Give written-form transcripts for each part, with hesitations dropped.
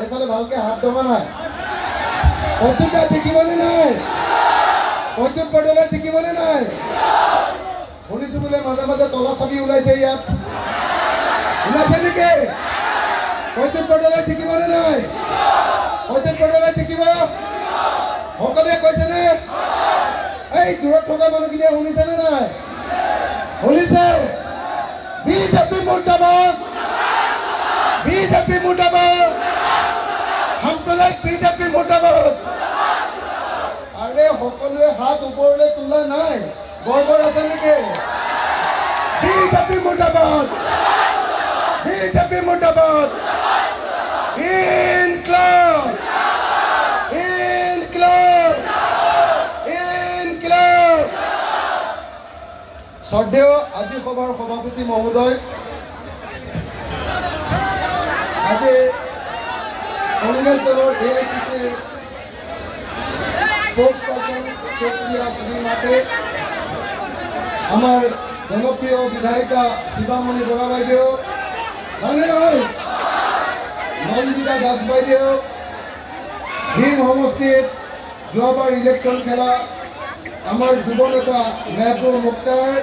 এইফালে ভালকে হাত দমা নাই অতুটা টিকিবনে নাই অতুট পটেলে টিকিবনে নাই শুনিছো বোলে মাজে মাজে তলা চাবি ওলাইছে ইয়াত ওলাইছে নেকি অতুট পটেলে টিকিবনে নাই অতুট পটেলে টিকিব সকলোৱে কৈছেনে এই দূৰত থকা মানুহখিনিয়ে শুনিছেনে নাই শুনিছে বিজেপি মুৰ্দাবাদ বিজেপি মুৰ্দাবাদ সাম্প্ৰদায়িক বিজেপি মুৰ্দাবাদ আৰে সকলোৱে হাত ওপৰলৈ তোলা নাই গৰ্বৰ আছে নেকি বিজেপি মুৰ্দাবাদ বিজেপি মুৰ্দাবাদ ইনকলাব ইনকলাব ইনকলাব শ্ৰদ্ধেয় আজি সভাৰ সভাপতি মহোদয় আজি কংগ্ৰেছ দলৰ AICCৰ স্পোকসপাৰ্সন সুপ্ৰিয়া শ্ৰীমাতে আমাৰ জনপ্ৰিয় বিধায়িকা শিৱামণি বৰা বাইদেউ মানে নহয় নন্দিতা দাস বাইদেউ ভীম সমষ্টিত যোৱাবাৰ ইলেকশ্যন খেলা আমাৰ যুৱ নেতা মেহবুব মুখতাৰ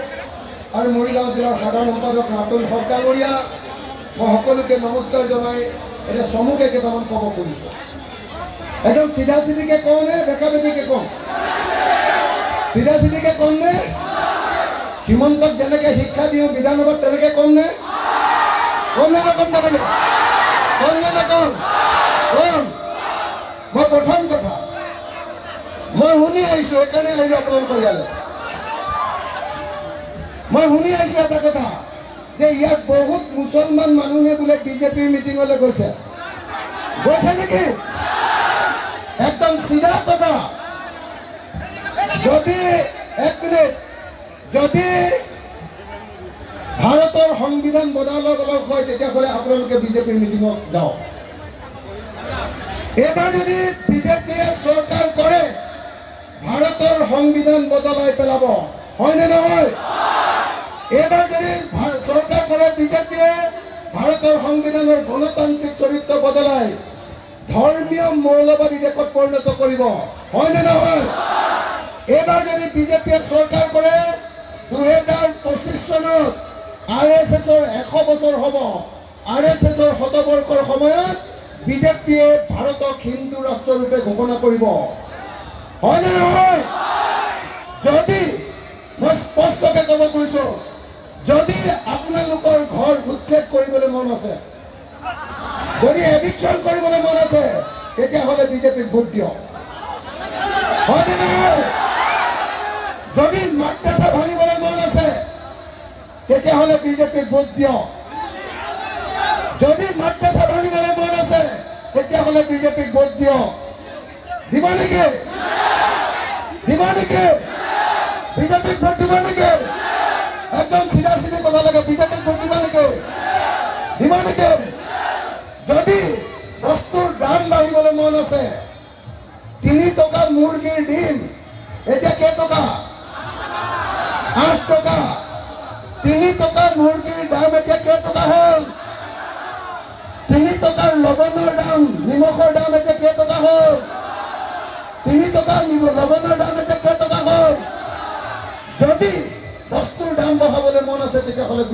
আৰু মৰিগাঁও জিলাৰ সাধাৰণ সম্পাদক ৰাতুল সৰ্দাঙৰীয়া মই সকলোকে নমস্কাৰ জনাই এটা চমুকে কেইটামান ক'ব খুজিছোঁ একদম চিধা চিধিকে কওঁ নে বেকা বেকিকে কওঁ চিধা চিধিকে কওঁ নে হিমন্তক যেনেকে শিক্ষা দিওঁ বিধানসভাত তেনেকে কওঁ নে কম নে নকম নকলে কম নে নকম কম মই প্ৰথম কথা মই শুনি আহিছো সেইকাৰণে আহিলো আপোনালোকৰ ইয়ালৈ মই শুনি আহিছো এটা কথা যে ইয়াত বহুত মুছলমান মানুহে বোলে বিজেপিৰ মিটিঙলৈ গৈছে গৈছে নেকি একদম চিধা কথা যদি এক মিনিট যদি ভাৰতৰ সংবিধান বদলাব হয় তেতিয়াহ'লে আপোনালোকে বিজেপিৰ মিটিঙত যাওক এবাৰ যদি বিজেপিয়ে চৰকাৰ কৰে ভাৰতৰ সংবিধান বদলাই পেলাব হয়নে নহয় এবাৰ যদি চৰকাৰ কৰে বিজেপিয়ে ভাৰতৰ সংবিধানৰ গণতান্ত্ৰিক চৰিত্ৰ বদলাই ধৰ্মীয় মৌলবাদী দেশত পৰিণত কৰিব হয়নে নহয় এবাৰ যদি বিজেপিয়ে চৰকাৰ কৰে 2025 চনত RSSৰ 100 বছৰ হ'ব RSSৰ শতবৰ্ষৰ সময়ত বিজেপিয়ে ভাৰতক হিন্দু ৰাষ্ট্ৰৰূপে ঘোষণা কৰিব হয়নে নহয় যদি মই স্পষ্টকৈ ক'ব খুজিছো যদি আপোনালোকৰ ঘৰ উচ্ছেদ কৰিবলৈ মন আছে যদি এভিকশ্যন কৰিবলৈ মন আছে তেতিয়াহ'লে বিজেপিক ভোট দিয়ক হয়নে নহয় যদি মাদ্ৰাছা ভাঙিবলৈ মন আছে তেতিয়াহ'লে বিজেপিক ভোট দিয়ক যদি মাদ্ৰাছা ভাঙিবলৈ মন আছে তেতিয়াহ'লে বিজেপিক ভোট দিয়ক দিব নেকি বিজেপিক ভোট দিব নেকি একদম চিধা চিধি কথা লাগে বিজেপিক ভোট দিব নেকি যদি বস্তুৰ দাম বাঢ়িবলৈ মন আছে 3 টকা মুৰ্গীৰ ডিম এতিয়া কেইটকা 8 টকা 3 টকাৰ মুৰ্গীৰ দাম এতিয়া কেইটকা হ'ল 3 টকাৰ লৱণৰ দাম নিমখৰ দাম এতিয়া কেইটকা হ'ল 3 টকাৰ লৱণৰ দাম এতিয়া কেইটকা হ'ল যদি বস্তুৰ দাম বঢ়াবলৈ মন আছে তেতিয়াহ'লে